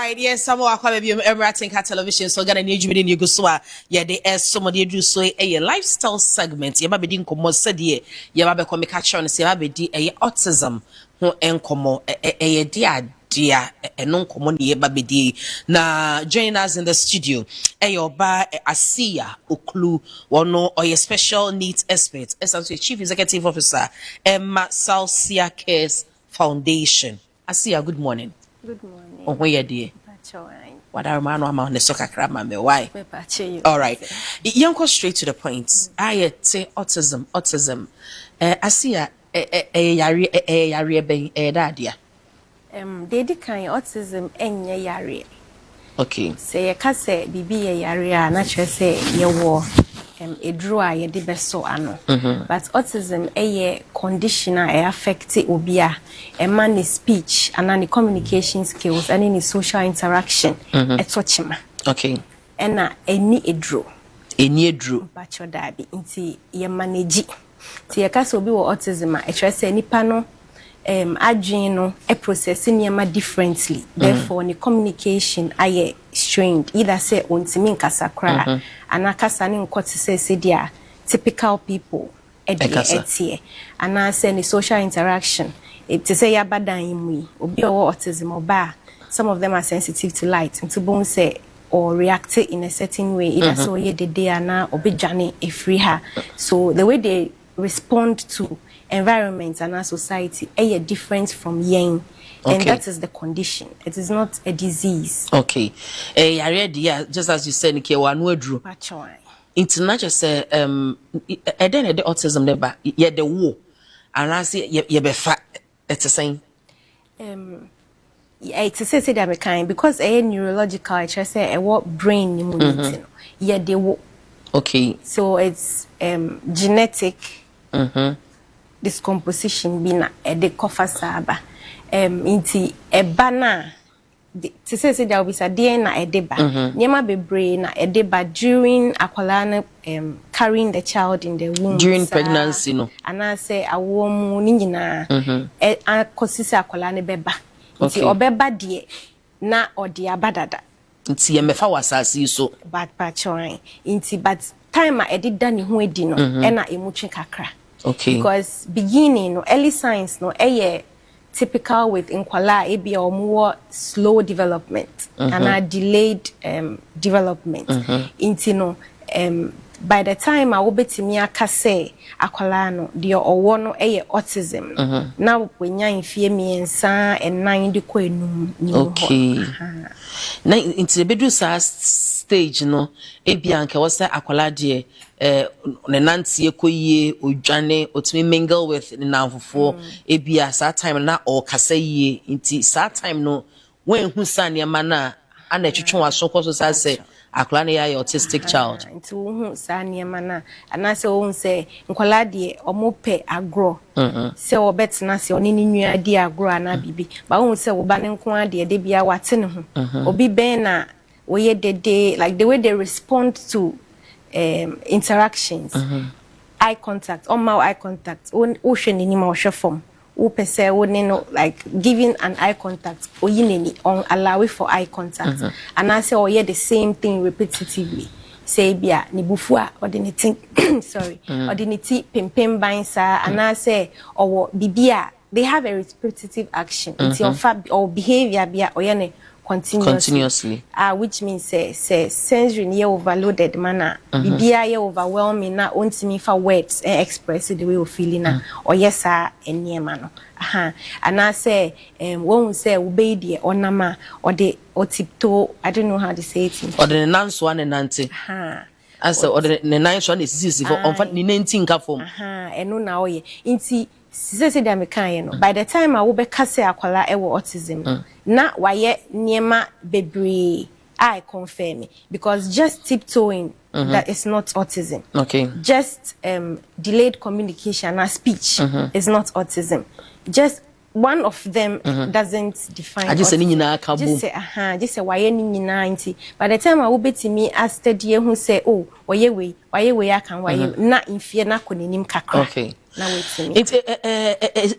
right, yes, some of our Emirating television, so gonna need you in Yugoslavia. Yeah, they ask somebody do so a lifestyle segment. You might be doing como said ye, you might be coming catch on, say, I be a autism, who encomo a dear, and non common ye babidi. Na join us in the studio. Your bar Asia Uklu, or no, or your special needs expert, as a chief executive officer, Emma Salsia Cares Foundation. Asia, good morning. Good morning. Oh, where dear? What are man on the soccer crab, mammy? Why? All right. Young go straight to the point. I say autism. I see a dadia. They decline autism and yari. Okay. Say a case bibi a yari, natural say ye war. A drawer ye de beso ano. But autism a conditioner affect obia a man's speech and any communication skills and any social interaction a touchima. Okay. And any a draw. Any draw. But your daddy inti ye manage. Ti ye case obi wo autism a try say nipa no adwin a processing yama differently. Therefore, the communication aye strained. Either say ontimi nkasa kra anakasa ni nkoti say dia typical people etie anase ni social interaction. It say yabadan imu obi owo autism oba. Some of them are sensitive to light. Nti bon say or react in a certain way. Either so ye de day ana obi jani e free her. So the way they respond to environment and our society are different from yang, and that is the condition. It is not a disease. Okay. I read, yeah, just as you said, Nike, one word drew. International say then the autism never yet the war, and I say ye be fat. It's the same. It's a say that kind because a neurological. I just say a what brain immunity. Yeah, they war. Okay. So it's genetic. Discomposition bina de kofa saba inti eba na to say there will be sadie na edeba nyema bebre na edeba during akwala carrying the child in the womb during pregnancy no and I say awo mu ni nyina akosisi akwala ne beba inti obeba de na odi abadada inti ye mefa wasasi so bad patchoin inti but time a edida ni ho edi no e na emuchi kakra. Okay. Because beginning, no, early signs, no, typical with inkwala, or more slow development and a delayed development. Into no, by the time I will be to me a kase akwala the owono autism. Now when you're in fear me and sa and 90 okay. Now into the bedroom stage, no, anka was that akwala dear. Nancy Koye Ujane Otmi mingle with Navufo Ebia sa time na or Kasaye inti sa time no when Husania mana and the chichon was so close as say Aklani autistic child. Into Sania mana and I say Nkoladi or mope agro. Say or bet nasi or nini new idea grow and bibi. But won't say Obanin Kwadi debia watin Obi Bena we the day like the way they respond to interactions, eye contact, eye contact, ocean in my form, like giving an eye contact, or on allow it for eye contact, and I say, oh, yeah, the same thing repetitively. Say, bia, nibufua, or the knitting, sorry, or the knitting, pim binsa, and I say, or bibia, they have a repetitive action, it's your fab or behavior, bia, or yane. Continuously. Which means say sensory near overloaded manner. Bibia overwhelming na ontimi for words and express the way of feeling or yes sir and near mano. And I say one say obey or nama or the or tiptoe. I don't know how to say it. Or the nance one and auntie. As or the ninth one is easy for on 19 form. And no now ye inti say by the time I will be kase akwala ewo autism na waye niema bebre I confirm because just tiptoeing that is not autism. Okay. Just delayed communication and speech is not autism. Just one of them doesn't define. I just say why any ninety. By the time I will be to me as study who say, oh, why I can why not in fear na kuninim kakra. Okay. Now wait to me. It's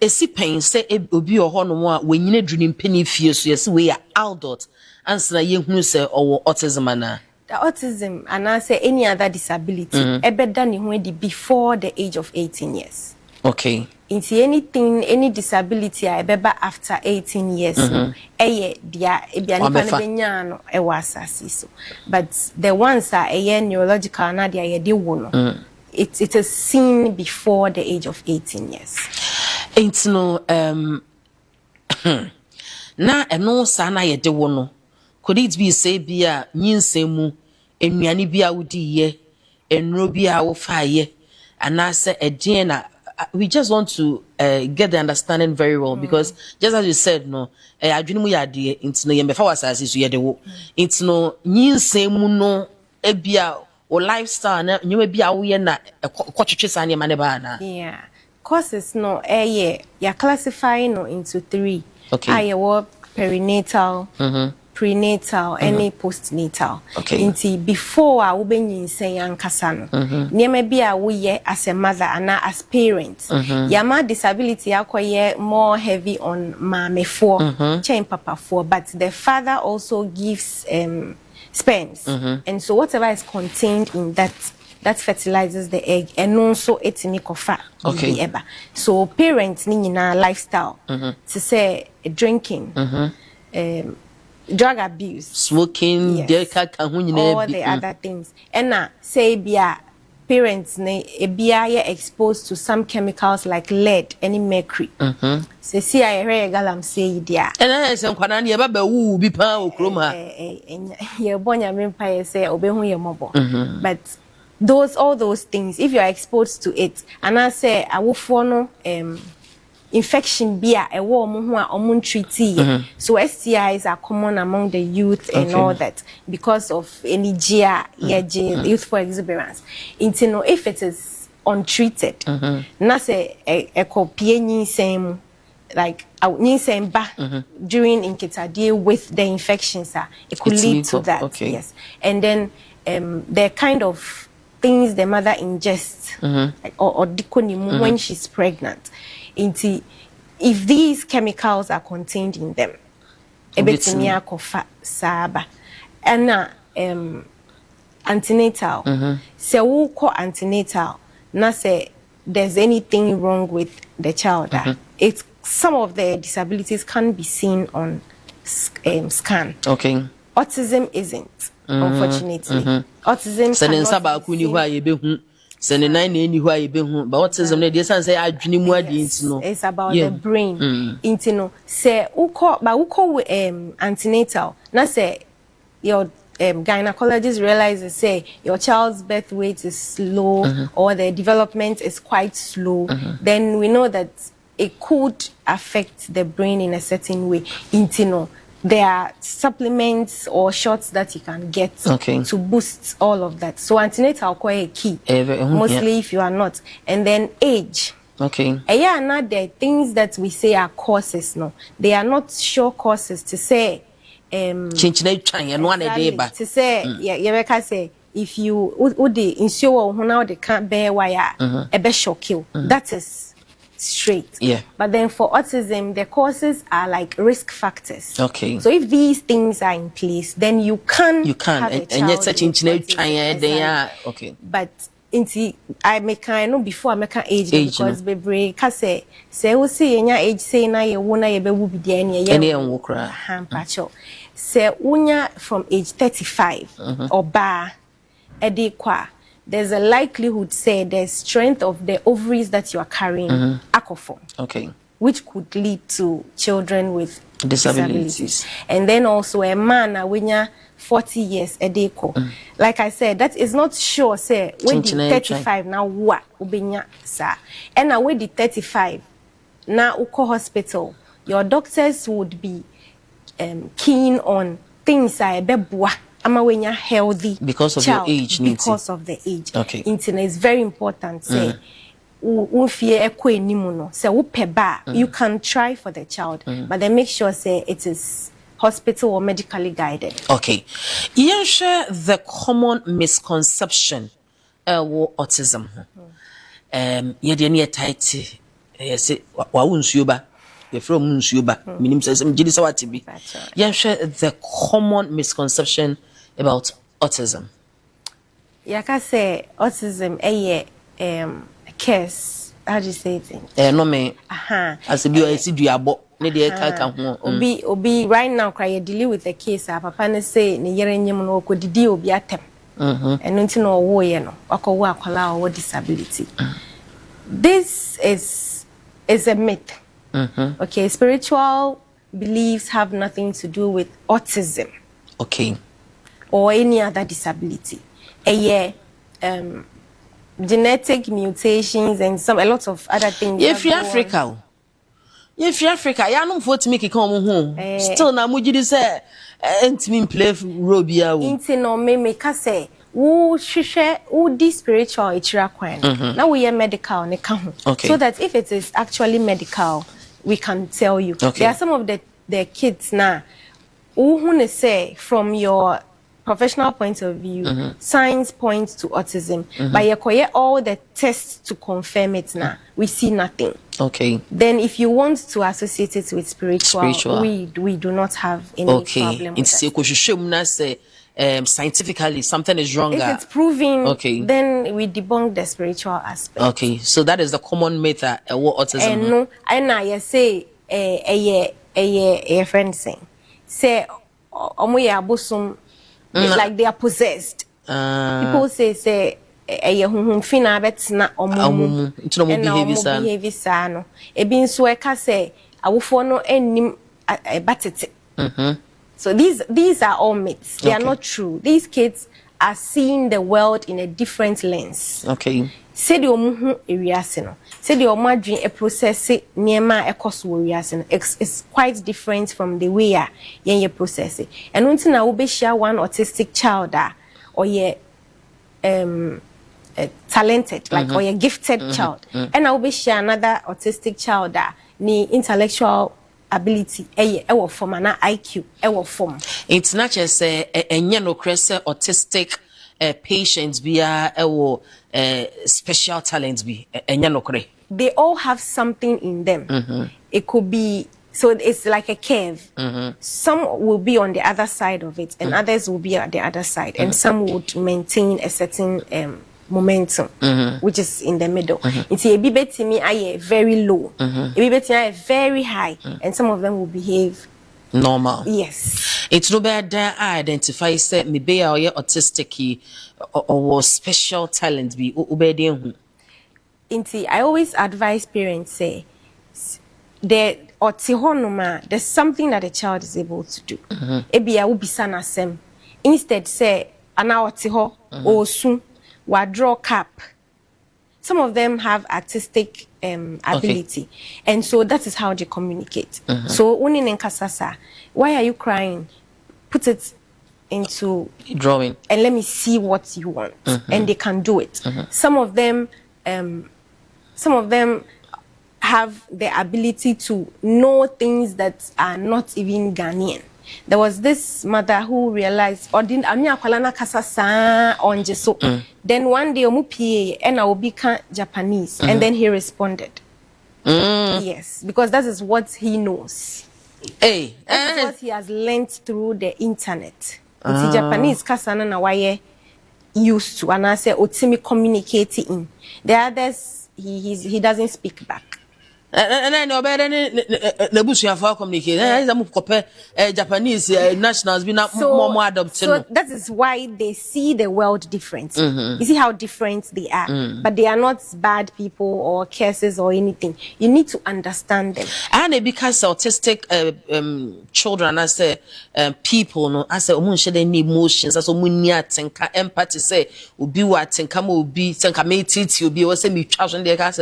a si pain say obi or no when you dream penny fear so yes we are adult answer ye who say or autism ana. The autism and I say any other disability ebe done when before the age of 18 years. Okay. Into anything, any disability I beba after 18 years, but the ones are neurological na it is seen before the age of 18 years. Ain't no na eno sana ye de wono. Could it be say bia nyinsemu enuane bia wodi ye enro bia wo fa ye anase edin na we just want to get the understanding very well because just as you said no adwene mu yade into no yembefa wasase so yede wo into no nyinsemu no ebia o lifestyle na nyuma bia wo ye na kwotwetwe sa ne ma ne ba na yeah causes no ya classifying no into 3 okay perinatal prenatal any postnatal okay inti before a wo benyinsen yankasa no niema bia wo ye as a mother and as parent yama disability akoye more heavy on mamefo chain papa for but the father also gives sperms and so whatever is contained in that fertilizes the egg and also etini kofa okay so parents ni nyina lifestyle to say drinking drug abuse, smoking, yes. All the other things. And say bia parents bia exposed to some chemicals like lead, any mercury. Say see I hear galam say dia. And I say kwanan ye ba wu bi pa okroma. Ye bonya mempa say obehu ye mobo. But all those things if you are exposed to it and I say awofo no infection be a warm who treaty. So STIs are common among the youth and all that because of any youthful exuberance. Into if it is untreated, na say a copy same like same back during inkitadie with the infections it could lead to that. Okay. Yes. And then the kind of things the mother ingests like, or when she's pregnant. If these chemicals are contained in them, ebetimia kofa saba, and antenatal. Se wo ko antenatal, na say there's anything wrong with the child. It's some of the disabilities can be seen on scan. Okay. Autism isn't, unfortunately. Autism. But it's about the brain. Intino say uko antenatal. Na say your gynecologist realizes say your child's birth weight is slow or the development is quite slow. Then we know that it could affect the brain in a certain way. Intino. There are supplements or shots that you can get to boost all of that. So antenatal quite a key, mostly if you are not. And then age. Okay. Yeah, not the things that we say are causes. No, they are not sure causes to say. Exactly, to say, you can say if you would ensure now they can't bear wire, a best shock you. That is straight. Yeah. But then for autism, the causes are like risk factors. Okay. So if these things are in place, then you can have a child and yet such they are okay. But I make know before I make an age because baby say we see enya age say na ye wo na ye be wo bi dia ne ye wo kra pacho say unya from age 35 or ba edi kwa. There's a likelihood, say, the strength of the ovaries that you are carrying, acroform. Okay. Which could lead to children with disabilities. And then also a man, when you're 40 years, a deco. Like I said, that is not sure, say, when the 35 now, what, ubenya, sir. And now, when the 35, now, uko hospital, your doctors would be keen on things like bebwa. Ama when you're healthy because of your age, because of the age. Okay. Internet is very important. Say fear ekwe nimu no say wo peba you can try for the child but then make sure say it is hospital or medically guided. Okay. You share the common misconception with autism. You didn't tight. Yes, wa unsuba. You from unsuba. Minim says some jidi sawati bi. You share the common misconception about autism. Yaka say autism curse. How do you say it? No me. As a bio see duabo. Obi right now cry deal with the case papa ne say ne yere nyem no okodidi obi atem eno nti no wo ye no akowo akwala wo disability. This is a myth. Okay, spiritual beliefs have nothing to do with autism, okay, or any other disability. Genetic mutations and a lot of other things. If you Africa, ya no vote make come home. Still na mujidi say entimi play role bia wo. Inti no me ka say wo hwehwe wo di spiritual echira kwan. Na we are medical ne ka ho. So that if it is actually medical, we can tell you. There are some of the kids na who ne say from your professional point of view, science points to autism, but you all the tests to confirm it now. We see nothing. Okay. Then if you want to associate it with spiritual. We do not have any problem with that. Scientifically something is wrong. If it's proven, then we debunk the spiritual aspect. Okay, so that is the common myth what autism. And no, I say a friend saying, say abosum. It's like they are possessed. People say fina betina omumu behave sa no ebi nso eka say awofo no enim batete. So these are all myths. They are not true. These kids are seeing the world in a different lens. Okay. Say the omuhu ewiase no, say the omadwen e process niema ekoso wiase no, it's quite different from the way ye process it. And until na wo be share one autistic child or ye talented, like or ye gifted child, and I will be share another autistic child ni intellectual ability ewo form na IQ ewo form. It's not just enye no krese autistic patients via special talents be enye no kre. They all have something in them. It could be, so it's like a curve. Some will be on the other side of it, and others will be at the other side, and some would maintain a certain momentum, which is in the middle. It's a bibetimi aye very low, a bibetimi aye very high, and some of them will behave normal. Yes. It's no bad I identify say maybe or autistic or special talent be obedient. Inti, I always advise parents say there's something that a child is able to do. Ebia will be sanasem. Instead say ana otiho or soon wa draw cap. Some of them have artistic ability, and so that is how they communicate. So unin nkasasa, why are you crying? Put it into drawing and let me see what you want, and they can do it. Some of them have the ability to know things that are not even Ghanaian. There was this mother who realized, or didn't akwalana kasa sa onje so. Then one day omu PA and I will be Japanese, and then he responded. Yes, because that is what he knows. Hey, that is what he has learned through the internet. It's Japanese kasa na waye used to, and I say otimi communicating. The others he doesn't speak back. And I know better than the bush you have communicate. Japanese nationals be not more adopted. So that is why they see the world different. You see how different they are, but they are not bad people or curses or anything. You need to understand them. And because autistic children, I say people, no, I say they need emotions. That's what empathy say. Ubi what and come ubi, think made it. Ubi was me charging the car.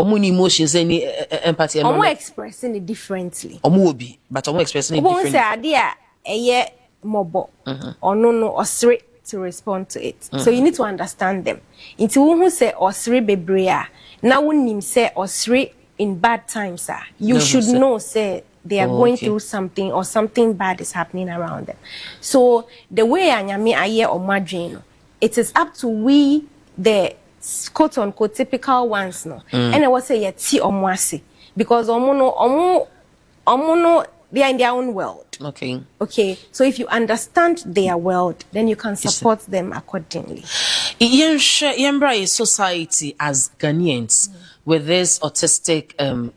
Emotions any empathy and expressing it differently. But expressing it differently. Say idea mobo or no or straight to respond to it. So you need to understand them. Into who say osre bebrea, now when say osre in bad times, you should know say they are going through something or something bad is happening around them. So the way anyame aye or madrino, it is up to we the quote unquote typical ones no. And I was say yeah ti omwase because omo they are in their own world. Okay. So if you understand their world, then you can support them accordingly. Yembra society as Ghanaians with these autistic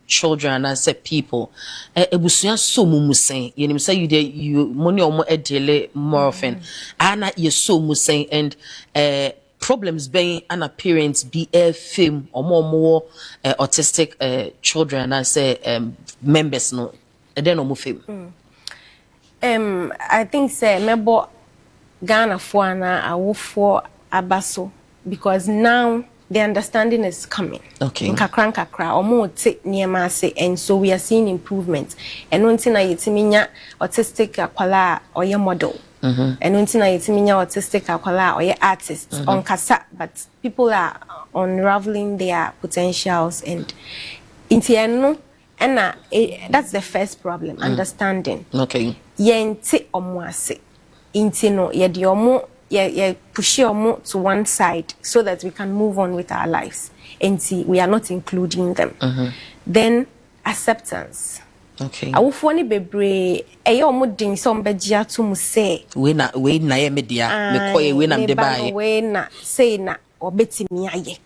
children and I said people, ebusuya so mumuseng. You say you money omo edele more often. Ana you so museng and problems being an appearance be a film or more autistic children and I say members no. I don't know film. I think say mebo Ghana for na awofo abaso because now the understanding is coming. Nkakra nkakra omo te niema ase and so we are seeing improvement. And unti na yetiminya autistic akwala oye model. And unti na yetiminya autistic akwala oye artist on kasa but people are unraveling their potentials and inti and that's the first problem, understanding. Yente omwase. Intino yedi omo ye push omo to one side so that we can move on with our lives. And see we are not including them. Then acceptance. Awufoni bebre eyo omo din so mbejia to mu say we na ye media me koye we na mde we na say na obetimi aye.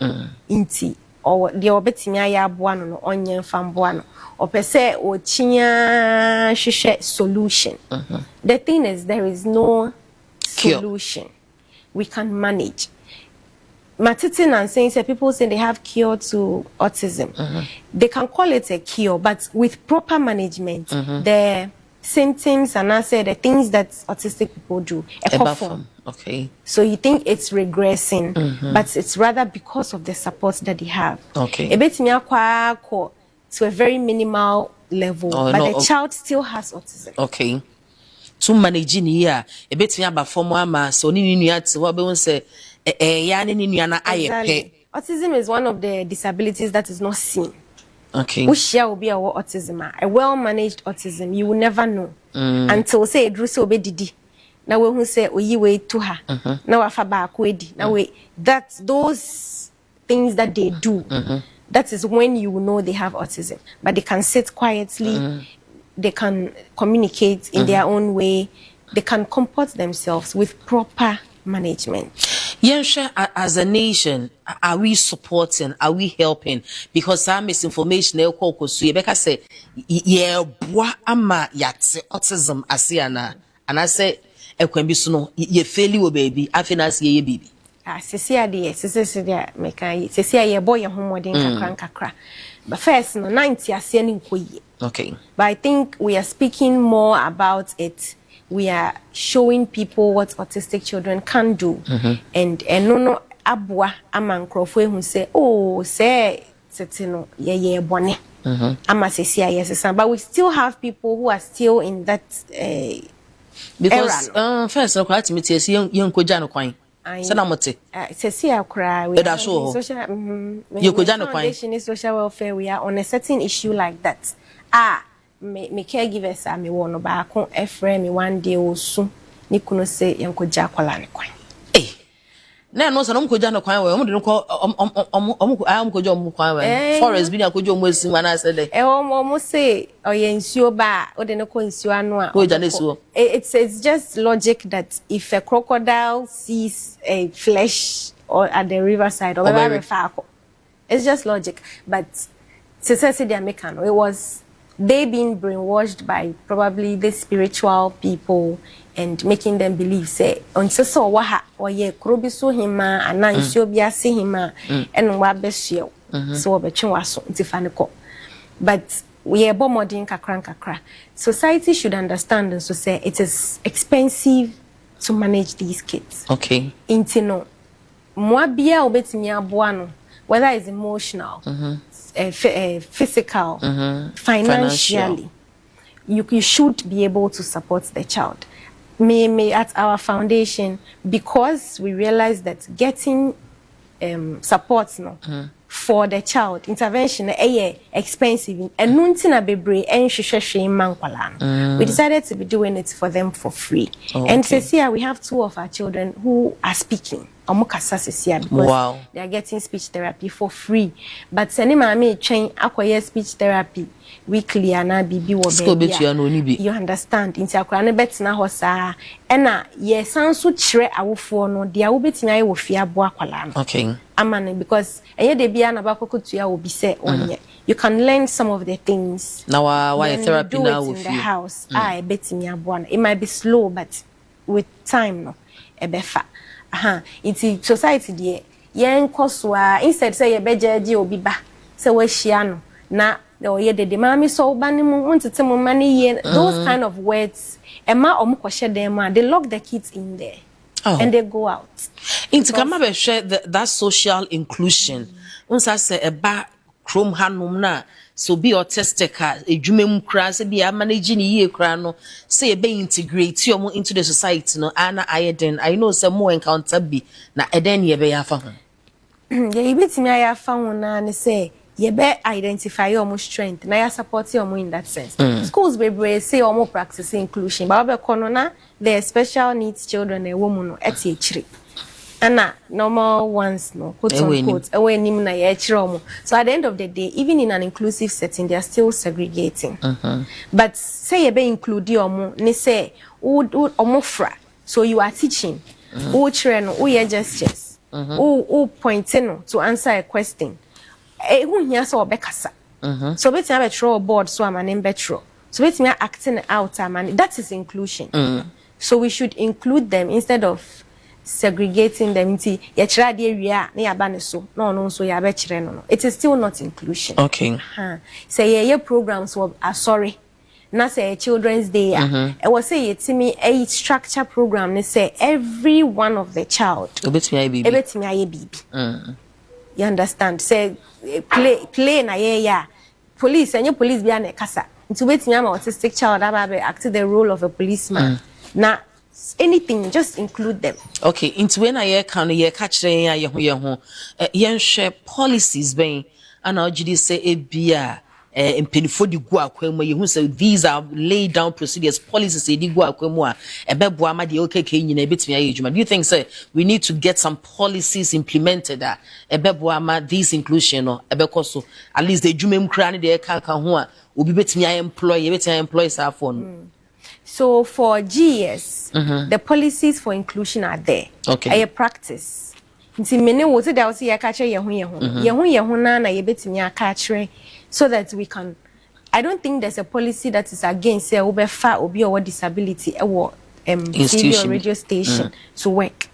Inti or the obetimi aye aboa no onye mfamboa no. Or per se or chinya shishe solution. The thing is there is no solution. We can manage. Matitin and saying people say they have cure to autism. They can call it a cure, but with proper management, the symptoms and I say the things that autistic people do. So you think it's regressing, but it's rather because of the support that they have. To a very minimal level, but the child still has autism. To managing here, a bit me about former so ni at what we say autism is one of the disabilities that is not seen. Which share will be our autism. A well managed autism, you will never know until say Druso be didi. Now we will say we wait to her. Now afaba kwedi. Now we that's those things that they do. That is when you know they have autism. But they can sit quietly, they can communicate in their own way, they can comport themselves with proper management. Yensha, as a nation, are we supporting, are we helping? Because some misinformation, Rebecca say, yeah, boy, ama yat autism asiana. And I say, can be so ye fail baby, I think that's ye baby. Sesia de sesia meka sesia ye boy your homework kakra. But first no 90 asiani nkoye. But I think we are speaking more about it. We are showing people what autistic children can do. And no abwa amankrofo who say oh say setino ye bone. Ama sesia yes but we still have people who are still in that because era. First no kwati meti esi yen koja no kwan. Senamote. Sesia cry we are social foundation social welfare we are on a certain issue like that. Me caregivers are me one ba kon efre me one day osu ni kuno say yenkoja akwala ne kwan. Na no so no koja no kwan we omo de no ko am koja omo kwan we forest bi na koja omo esi wana say dey omo say oyensuo ba o de no ko nsuo anu a koja na suo. It's just logic that if a crocodile sees a flesh or at the riverside or it's just logic, but they are it was they being brainwashed by probably the spiritual people and making them believe say once so waha or ye krobiso hima anancio biase hima and wabesio so obetwe waso ntifaniko. But we are modern kakra. Society should understand and so say it is expensive to manage these kids. Intino mwabia obetimi aboa whether it's emotional, physical, financially, you should be able to support the child. me at our foundation, because we realized that getting support for the child intervention expensive and nuntina bebre and we decided to be doing it for them for free. And this year we have 2 of our children who are speaking because they are getting speech therapy for free. But sending my train acquire speech therapy weekly and I be you understand into a bet na hosa and yes sounds so chere awofo no dia wo betimi aye wo fia bo akwala no okay amane because eye de bia na bakokotu ya obi se onye you can learn some of the things now why therapy now in the house betimi abo na it might be slow but with time no ebefa into society de yen koswa instead say ye bejeje obi ba se we hia no na or ye de mami so banimu want to tell money those kind of words ema omukoshe them they lock the kids in there and they go out into kama be share that social inclusion unsa say eba chrome hanum na so be autistic edwumem kra say be manage ni ye kra no say e be integrate you into the society no ana ayeden I know say more encounter be na eden ye be yafa ho ye ibetimi ayafa ho na ne say you better identify your strength. Now you support your in that sense. Schools be say more practice inclusion. But the special needs children a woman at age and normal ones no quote unquote away na so at the end of the day, even in an inclusive setting, they are still segregating. But say you be include your ne say fra. So you are teaching children your gestures pointing to answer a question. Who here so bekasa so betin abetro board so amane betro so betin acting out amane that is inclusion. So we should include them instead of segregating them into ye kira de ria na ya ba ne so no so ya be kire no it is still not inclusion. Okay say ye programs were sorry na say children's day I was say yetimi a structure program ne say every one of the child ebetimi aye bibi you understand say play na yeah police and your police be an kasa into wait me am autistic child ababe act the role of a policeman na anything just include them. Okay into when I can ye catch ye share policies ben and I just say e bia impedifo di go akwam you say these are laid down procedures policies e di go akwam a ebebo ama de okeke nyina betimi aye adwuma. Do you think say we need to get some policies implemented that ebebo ama this inclusion no ebekoso at least the adwuma mkra ne de ka ho a obi betimi aye employ sa phone. So for GS the policies for inclusion are there. Okay a practice nti mene wo se da wo se ye ka kire ye ho na ye betimi aka kire so that we can. I don't think there's a policy that is against say obefa obi or disability TV or radio station to work.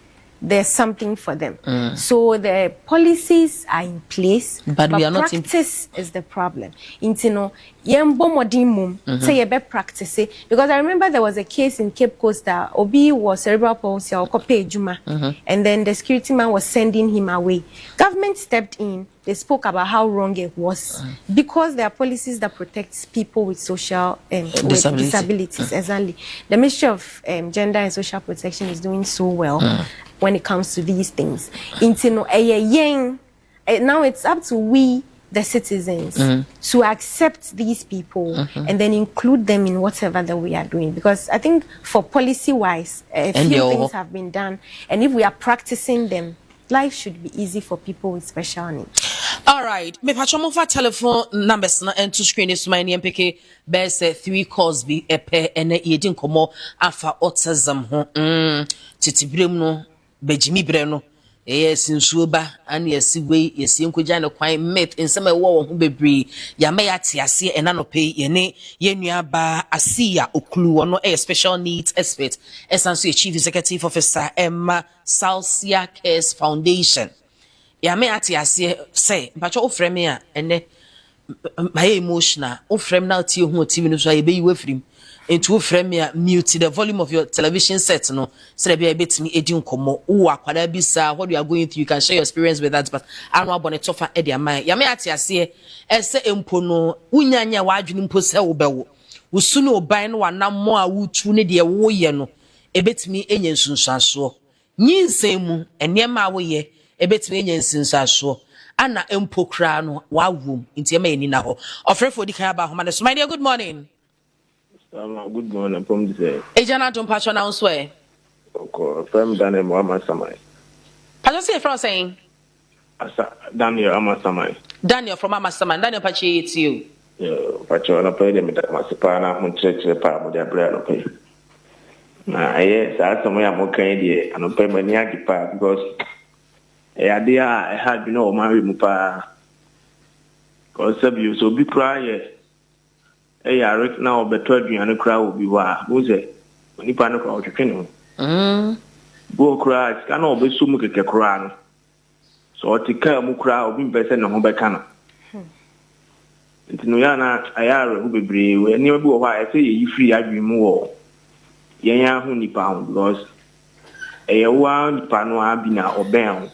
There's something for them. So the policies are in place, but we are not in practice is the problem. Intino yembo modimum say you be practice because I remember there was a case in Cape Coast that Obi was cerebral palsy or kope juma and then the security man was sending him away. Government stepped in. They spoke about how wrong it was because there are policies that protect people with social disabilities. Exactly. The Ministry of Gender and Social Protection is doing so well when it comes to these things. Now it's up to we, the citizens, to accept these people and then include them in whatever that we are doing. Because I think for policy-wise, a few things have been done. And if we are practicing them, life should be easy for people with special needs. All right, me pachomo for telephone numbers na and to screen is my NPK best 3 calls be epe ene yedin komo afa autism ho titibrem no bejimi bre no sinsuo ba an yesi we yesi nkogya no kwan met nsem e wo ho bebri ya me ya tiase ena no pe ye ne yenua ba Asia Okulu no special needs expert esanso chief executive officer Emma Salsia Cares Foundation. Ya me atiase say mpacho ofrem me a ene my emotional ofrem na tie ho TV no so ye be yiwe frim into ofrem me a mute the volume of your television set no so that be betimi edi nkomo wo akwada bisa what you are going through you can share your experience with that but anu abone tofa e dia man ya me atiase ese empo no unyanya wa adwene mpo se wo bewo wo sunu oban no wanammo a wutu ne de wo ye no ebetumi enye nsunsuaso nyinsemu enema woye ebetumi enye nsunsuaso ana empokra no wawum nti ema yeni na ho ofrefo di kan ba ho ma so my dear good morning. Good morning from this. Ejana don patch na unso e. Okay, from Daniel Amasamai. Patch say from saying Daniel Amasamai. Daniel from Amasamai. Daniel patch it you. Yeah, patch on pay them that masipana hun church pa mo dia bra no pay. Na yes, I some ya mo kan die and pay mani akipa because idea I had been no marry mu pa. Cause you so be cry ya rek na obeto aduane kra obi wa wo se onipa no kra otwetwe no go kra ska na obesu mu keke kra no so otika mu kra obi mpese ne ho beka no ntino ya na ayare hu bebre we ni obi wo ha ese ye free adwi mu wo yen ya hu nipa ho because wa nipa no abi na oben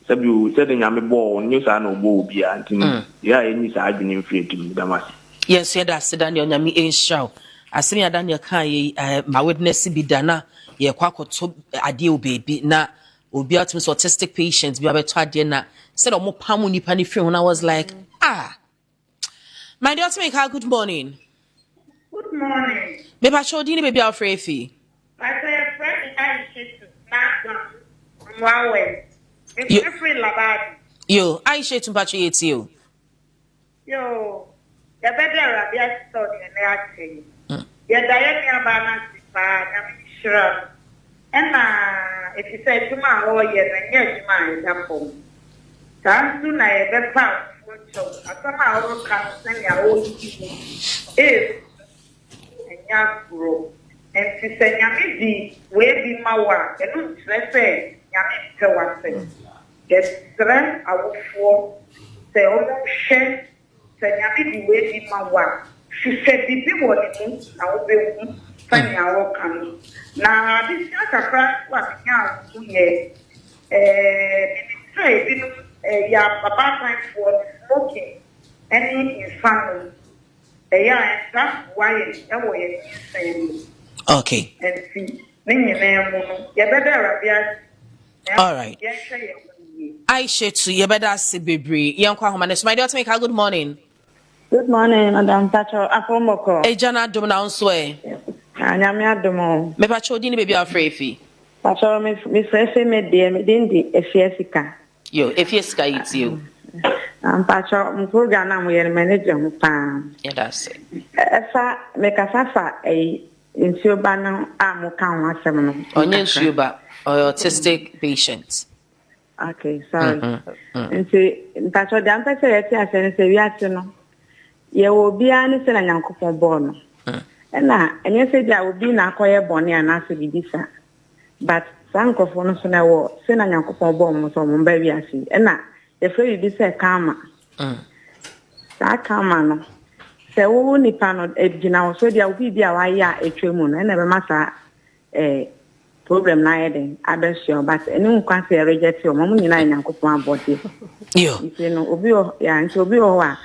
sabi o se de nyame bo nyu sa na obo obi a ntino ya eni sa adwi ni free tu damasi. Yes, that's Daniel Nyami Inshaw. Asini ya Daniel kan ye ma witness bi dana ye kwakoto ade obebi na obi atum so autistic patients bi abeto ade na said omo pamu nipa ni free when I was like my dear to make her good morning. Good morning. Me pa show dini baby afraid fi. I say a friend I should not from West. It's free labadi. Yo, I share to patch it you. Yo. The better Arabia study and acting. Your Diana Bana Sipa, and if you say to my lawyer, and yes, my example. Time soon I ever found so I somehow can send your old people. If and Yakuro, and to say Yamidi, where be my work, and let's say Yamid Tawase. Yes, sir, I will for say almost share. Sanyami di we di mawa. She said bibi woni na obewu fani awo kan. Na this kakra wa nya ku ye ministry binu ya papa time for smoking any in family. Yeah, that's why e wo ye say. Okay. And see, ninyi na mu no ye better Arabia. All right. I share to ye better see bebre. Yankwa homa my dear to make her good morning. Good morning, Madam Tacho. Afomoko. Ejana dum na unso e. Anyame adomo. Me pa chodi ni baby afraid fi. Tacho me fresh me de me dindi efiesika. Yo, efiesika it you. Tacho mo program na mo yer manager mo pa. Yeah, that's it. Efa me kasafa nsuo ba no a mo kan ho asem no. Onye nsuo ba autistic patients. Okay, sorry. Nti Tacho de ampese yeti asene se wiase no. Ye wo bia ne se na Nyankopon bo no. Na enye se dia obi na akoye bone anase bidisa. But sankofo no so na wo se na Nyankopon bo mo so mo ba wiase. Na ye fe bidisa kama. Sa kama no. Se wo nipa no ejina wo so dia obi bia wa ya etwemu no na be masa problem na yeden abesio but eni nkwa se reject o mo nyina Nyankopon abode. Yo. Ife no obi o ya nti obi o wa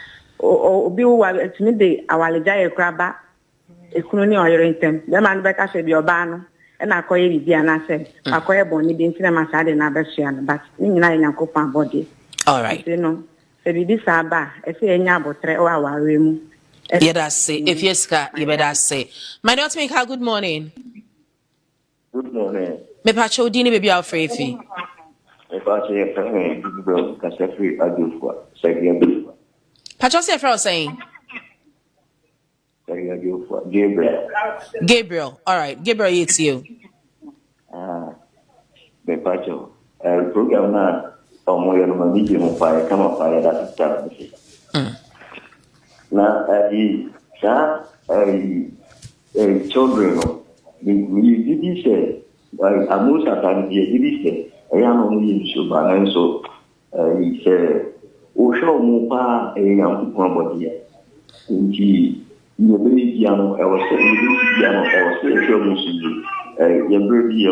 obi wa etimi de awaleja ye kraba ekunu ni oyere ntem be man be ka se bi oba no e na akoye bibia na se akoye boni bi ntina masade na besua no but ni nyina Nyankopon body. All right. You know se bi sa ba e se enya abotre o aware mu. Yeah, that's it. If yes ka you better say. My daughter make her good morning. Good morning. Me pa chodi ni baby afraid fi. Me pa say a friend bro ka se free adufwa. Say Patch say for saying. Gabriel. Gabriel. All right. Gabriel, it's you. Me pacho. El program na omo yo no miji mo pa kama pa da sister. Na children no. We did say amusa tan did say ya no mu so ba na so he say o show mu pa Nyankopon body nti you be piano I was saying show mu so you be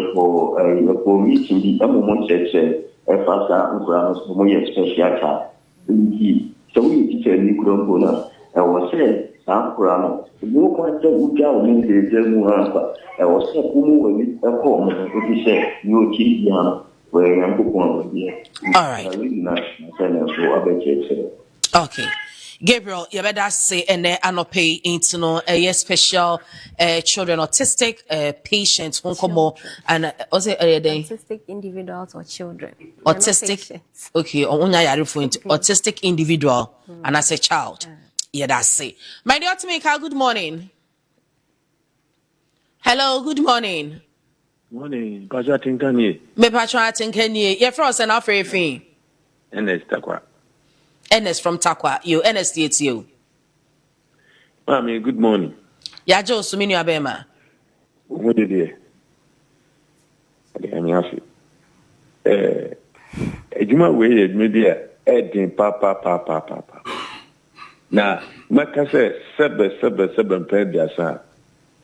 for meeting the moment say fasa nkura no mo ye special ta nti so we teacher ni kuro na I was say Sampurano, you want to go into the German. I was so cool with a home, if you say, you keep young, where I'm going. All right. Okay. Gabriel, you better say and anope into no a special children autistic patients who come more and also autistic individuals or children. Autistic. Okay, autistic individual and as a child. Yeah, that's it. My dear Timika, good morning. Hello, good morning. Morning, Pastor Tinkani. Me Pastor Tinkani. You're from an African. Ernest Takwa. Ernest from Takwa. You, Ernest, it's you. Mami, good morning. Ya Joe Sumini Abema. What did you? I'm happy. Ejuma we media edin papa. Na makase sebe pediasa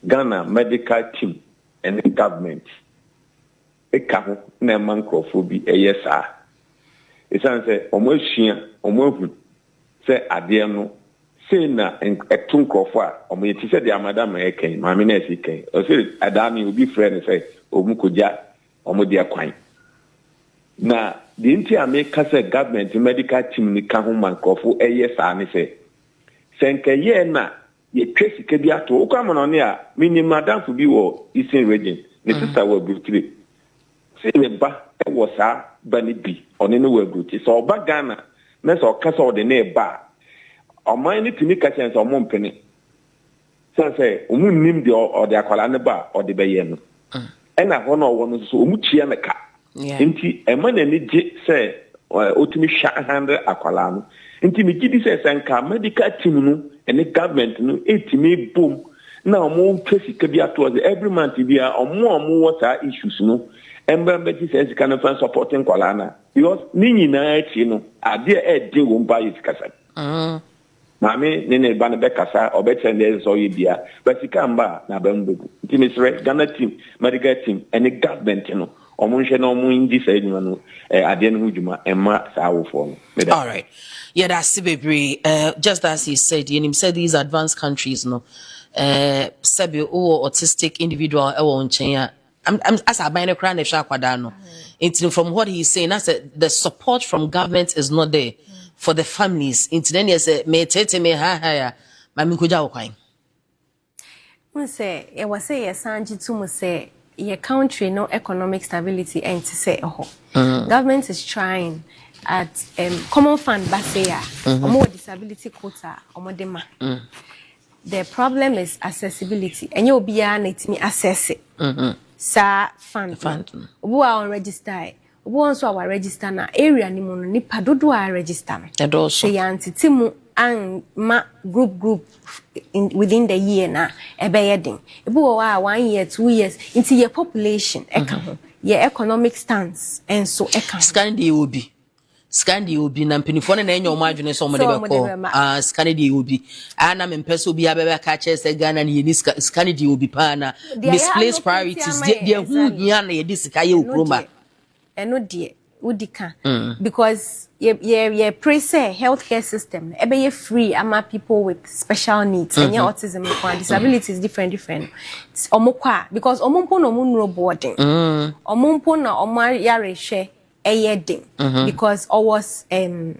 Ghana medical team and the government. Eka na mankrofo bi eyesa. Esan say omo say ade no say na etu nkrofo a omo yeti say dia madam eken mami na esiken o say adami obi friend say omukoja omo dia kwan na the nti ameka say government medical team ni ka ho mankrofo eyesa ni say senkaye na ye twesika bi ato o kwa no ne a mini madam fu bi wo Eastern region ne sister wo Brutile say le ba e wo sa ba ni bi one ne wo Brutile so oba Ghana na so kasa o de ne ba o man ni timi ka chen so mo mpene say omu nim de o de akwala ne ba o de be ye no e na ho no wo no so omu chia ne ka nti e ma na ni je say otimi sha handle akwala no nti mi gidi say senka medical team no and the government no etimi boom na omo twesika bi ato every month bi a omo water issues no embe ji say sika no fan supporting kwala na because ni nyina achi no ade e de wo mba yisikasa mami ne ba ne be kasa obetende so yibia but sika mba na ba mbebu nti mi sre Ghana team medical team and the government no omo nhwe na omo indi say no ade no hujuma emma sa awofo no. All right. Yeah, that's baby. Just as he said, and he said these advanced countries, no, sabi autistic individual. I'm as a binary crown if shakwadano. Into from what he's saying, that's the support from government is not there for the families. Into then he said, me tete me ha mami kuja ukwai. We say, I was say Sanji to say your country no economic stability and to say government is trying. At common fund basea or more disability quota or more dema. The problem is accessibility and you'll be let me access it. Sa fund who are on register who also our register na area ni mono ni padodo a register and also say antitimu and ma group within the year na ebeyeding ebu 1 year 2 years into your population your economic stance and so scan the obi Scandi will be Nampinifon and your margin is somebody Scandi will be Anna and Peso be a catches a gun and Scandi will be pana misplaced priorities. Dear who Yana this Kayo Roma and no dear Udika because ye praise healthcare system ebe free ama people with special needs and your autism and disability is different omokwa because omompo no munro boarding omompo na omar yare share because I was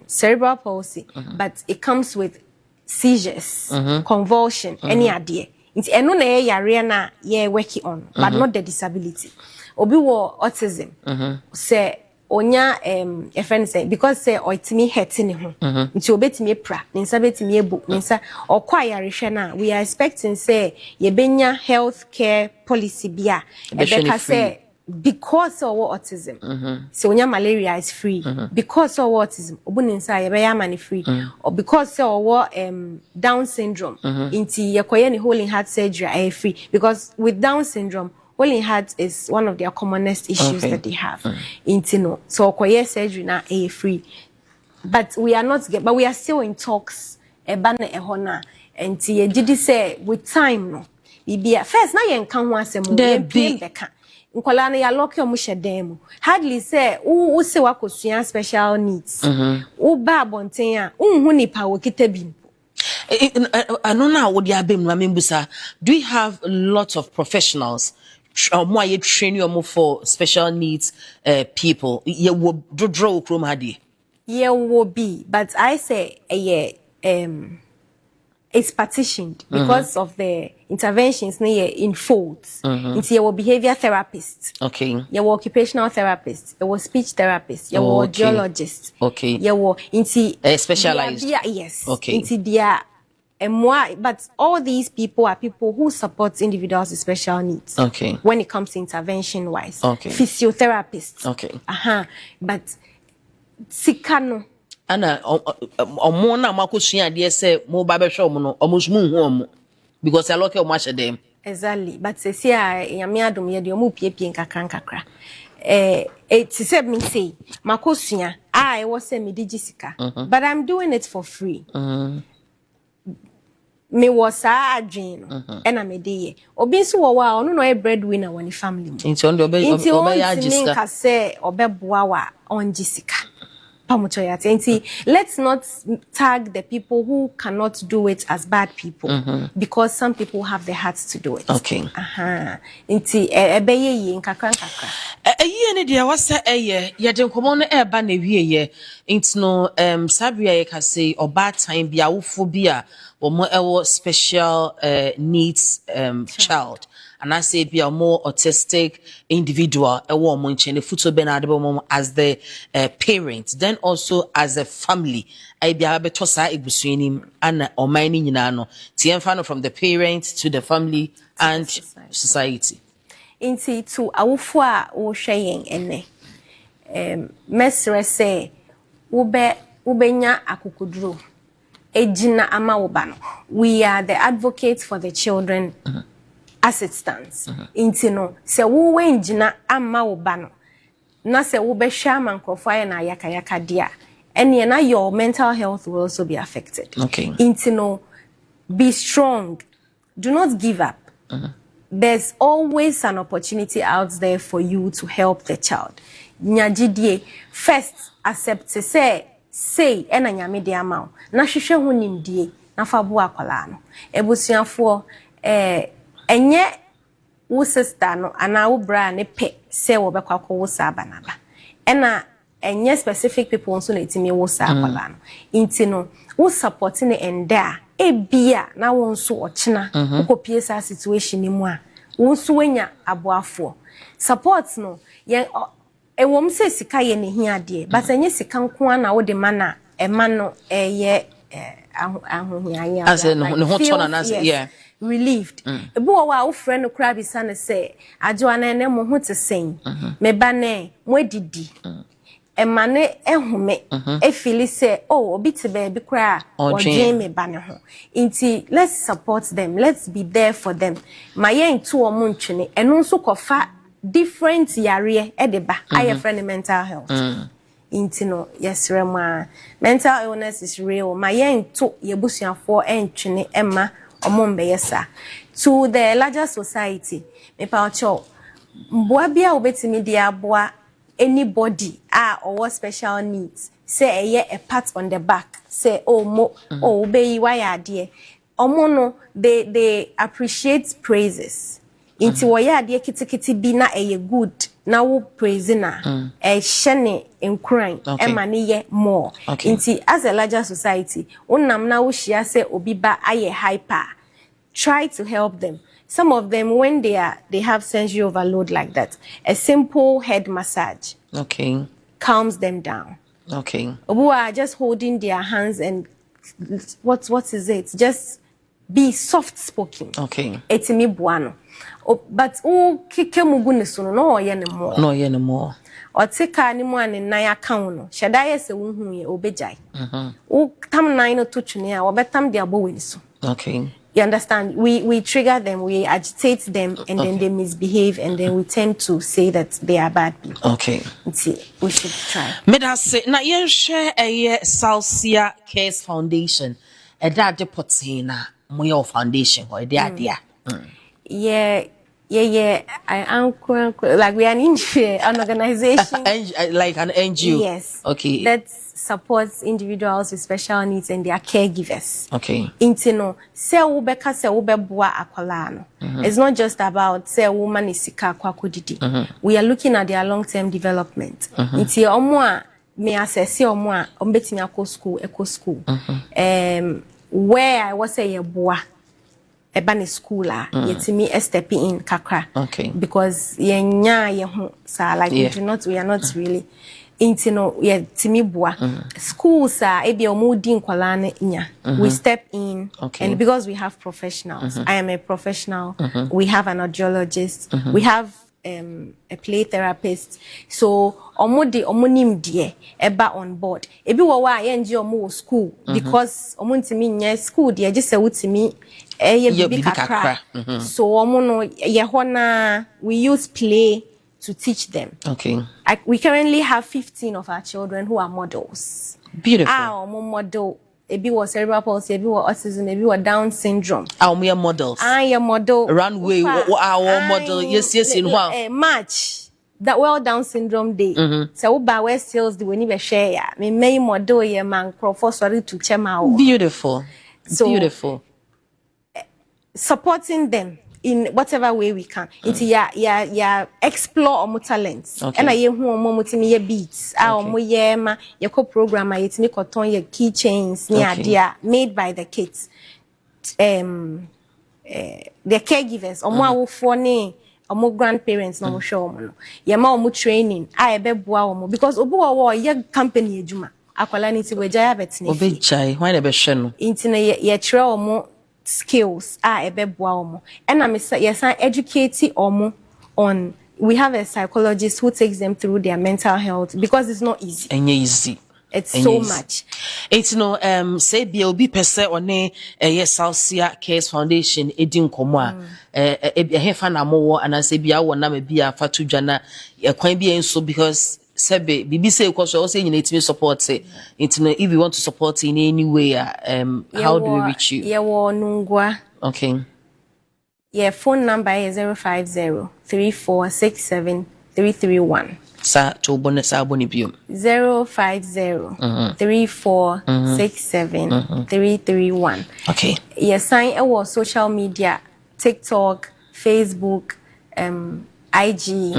cerebral palsy, but it comes with seizures, convulsion, any idea. It's eno na yare na ye working on, but not the disability. Obi wo autism. Say onya a friend say because say oitimi hurting ho. Nti obetimi pra, ninsa betimi ebu, ninsa okwa yare hwe na we are expecting say ye benya health care policy bia. Ebeka say because of autism, so when your malaria is free, because of autism, obuninsa free, or because of Down syndrome, into your holding heart surgery free, because with Down syndrome, holding heart is one of their commonest issues that they have. Into no, so surgery now free, but we are not but we are still in talks. Ebana ehona, and tie did say with time no, be first now you can once a more. Nkola na ya lock your mushedem hardly say wo se wakosua special needs wo ba abonten a unhu nipa wo kita bimpo I don't know what you have been. Do we have lots of professionals? More you train you for special needs people. You will draw from hadi. Yeah, will be, but I say it's partitioned because of the interventions near in folds. It's your behavior therapist. Okay. Your occupational therapist. Your speech therapist. Your audiologist. Okay. Your specialized. Yes. Okay. Into their but all these people are people who support individuals with special needs. Okay. When it comes to intervention wise. Okay. Physiotherapists. Okay. But sikano. Ana omo na makosua de say mo ba be hwe no omusmu hu omo because I look at much them. Exactly, but say yame adom ye de omo piepie nkakra it said me say makosua I was say me digisika but I'm doing it for free. Me was adwin no e na me de ye obi nso wo wa ono no e breadwinner woni family mu Nti on de obe ya register nka say obeboa wa on gisika. Let's not tag the people who cannot do it as bad people because some people have the hearts to do it. Okay. Inti ebeye yi nkakra. Eyi ne dia wasa eye ye de nkomo no eba na wie ye inti no sabia ye ka say oba time bia wofo bia omo ewo special needs child. And I say be a more autistic individual, a woman, and futo benadebo as the parent, then also as a family. I be able to say ibusuinim and or mining inano. Tienfano from the parents to the family and society. Inti to awufua o shaying ene. Mesre say ubenya akukudru. Ejina ama ubano. We are the advocates for the children. As it stands. Inti no se wo wenjina amma wo ba no na se wo be hwa mankrofo na yaka dia ene na your mental health will also be affected. Okay. Inti no be strong, do not give up. There's always an opportunity out there for you to help the child. Nyagidie first accept say ena nyame de ama na hwehwe ho nimdie na fa bo akwala no ebusuafo enye wo sister no ana wo bra ne pe se wo bekwa ko wo sa banaba ena enye specific people nso na etimi wo sa akwala no inti no wo support ne enda ebia na wo nso ochina wo kopie sa situation ni mu a wo nso wenya aboafo support no ye ewom se sika ye ne hia de but enye sika nko na wo de mana ema no eye ahohianya as no ho tona na yeah relieved. Ebu wa wo friend no kra bi sana say adwo na ne mo ho te sen me ba ne mo didi e mane ehome e feel say oh obi te be bi kra o dream me ba ne ho inti let's support them, let's be there for them. My yen to o mo ntwene eno nso kofa different yare e de ba aye friend mental health. Inti no yes rema mental illness is real. My yen to yebusuafo entwene emma to the larger society, me pacho mboa bia obetimi dia boa anybody or special needs say a pat on the back say oh mo oh be why are there omo no they appreciate praises inti wo ya de kitikiti bi na good na wo praise na shene enkran e ma ne ye more. Inti as a larger society unam na wo hia say obi ba aye hyper, try to help them. Some of them when they have sensory overload like that, a simple head massage calms them down. Who are just holding their hands and what is it, just be soft spoken. Etimi buano. But kike mugu nesuno no ye ne more. O tika ni mu ane nan account no. Sheda ye se wo hu ye obejai. O tam nan no to twene a obetam de abo weni so. You understand? We trigger them, we agitate them, and then they misbehave, and then we tend to say that they are bad people. We should try. Medase na yen share a Salsia Cares Foundation. A dad depotina moyo foundation or idea. Yeah, Yeah, like we are an organization. Like an NGO. Yes. Okay. That supports individuals with special needs and their caregivers. Okay. Intino, se ubeka se ubeboa akwala no. It's not just about se woman is sika kwakudidi. We are looking at their long-term development. Inti omwa me assess omwa ombetimi eco school. Where I was say yeboa ebani school yetimi stepping in kakra. Okay. Because yenya yehu sa like we are not really intino yetimi bua. Schools ebi omudi nkwala na nya. We step in and because we have professionals. I am a professional. We have an audiologist. We have a play therapist. So omonim die eba on board. Ebi wo wa yenji omo school because omuntimi nya school die je se wutimi bibi kakra. So omo no ye hona we use play to teach them. Okay. We currently have 15 of our children who are models. Beautiful. Omo model ebi was cerebral palsy, ebi was autism, ebi was Down syndrome. We are models. Your model. Runway, our model. Yes, in one. March. That well Down syndrome day. So uba West Hills the we need share ya. Me may model ye man for sorry to chema. Beautiful. So beautiful. Supporting them in whatever way we can. Into ya explore omo talents. And I ye who omo mutimi ye beats. Omo ye ma ye co programmer ye timi koton ye keychains ni idea made by the kids. The caregivers omo awofo ne omo grandparents no mo show omo no. Ye ma omo training ebe boa omo because obu wo ye company ejuma akwala ni ti wejaya betini. Obejai why na be hwe no. Into ye try omo skills ebeboa omo and I'm yes educating omo on we have a psychologist who takes them through their mental health because it's not easy. It's so much. It's no say be obi pese one Salsia Cares Foundation edin komo a hefa na mo and say bia wona ma bia fatu dwana kwan bia enso because Sebe, bibi say because we also need to support it. If you want to support in any way, how do we reach you? Nungwa. Okay. Yeah, phone number is 050-3467-331. Sa to bonus aboni biom. 050-3467-331. Okay. Yeah, sign our social media, TikTok, Facebook, IG.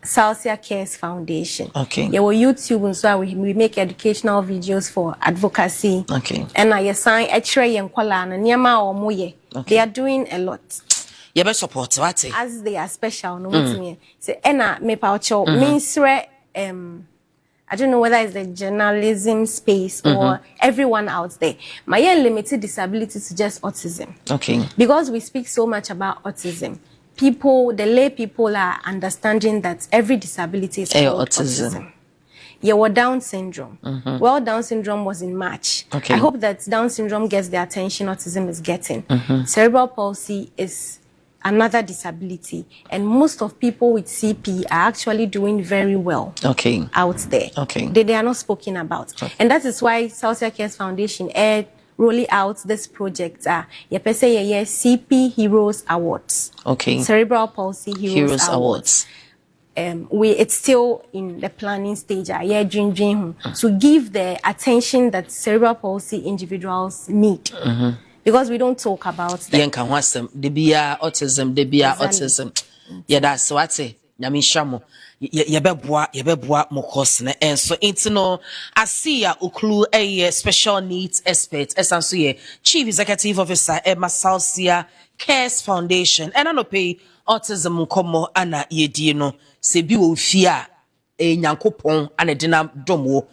Salsia Cares Foundation. Okay. Yeah, we YouTube and so we make educational videos for advocacy. Okay. And I sign X-ray and Kuala and Niama or Moye. They are doing a lot. You better support what? As they are special, no me. Say Ena me paucho means I don't know whether it's the journalism space or everyone out there. My limited disability is just autism. Okay. Because we speak so much about autism. The lay people are understanding that every disability is called autism. Yeah, or Down syndrome. Well, Down syndrome was in March. Okay. I hope that Down syndrome gets the attention autism is getting. Cerebral palsy is another disability, and most of people with CP are actually doing very well. Okay. Out there. Okay. They are not spoken about, and that is why Salsia Cares Foundation rolling out this project CP Heroes Awards. Okay. Cerebral Palsy Heroes Awards. It's still in the planning stage. To give the attention that cerebral palsy individuals need. Because we don't talk about that. Autism. Yeah, that's what I say. Yebeboa mokosne and so it's no asia uklu a special needs expert esanso ye chief executive officer Salsia Cares Foundation and no pay autism komo ana yedie no se bi wo fia nyankopon ana dina domo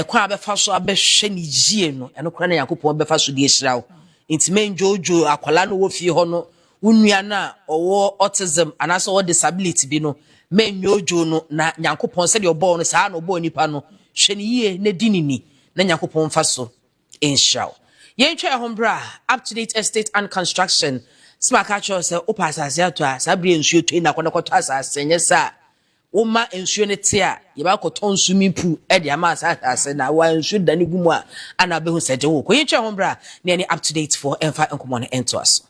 kwa abefa so abehwe ni jie no eno kwa na nyankopon befa so die hirawo intime njojo akwala no wo fie ho no unua na owo autism anaso wo disability bi no men yojo no na nyankopon se de obo no saa no obo nipa no hwene yie na dinini na nyankopon fa so inshallah yen twa hombra up to date estate and construction smaka cho se opasase ato a sabre ensuo to na konokoto asase nyesa woma ensuo ne te a ye ba koton sumi pu e de ama asase na wa ensuo dani gumu a ana behu se de wo ko yen twa hombra na ni up to date for emfa enkomo no ento aso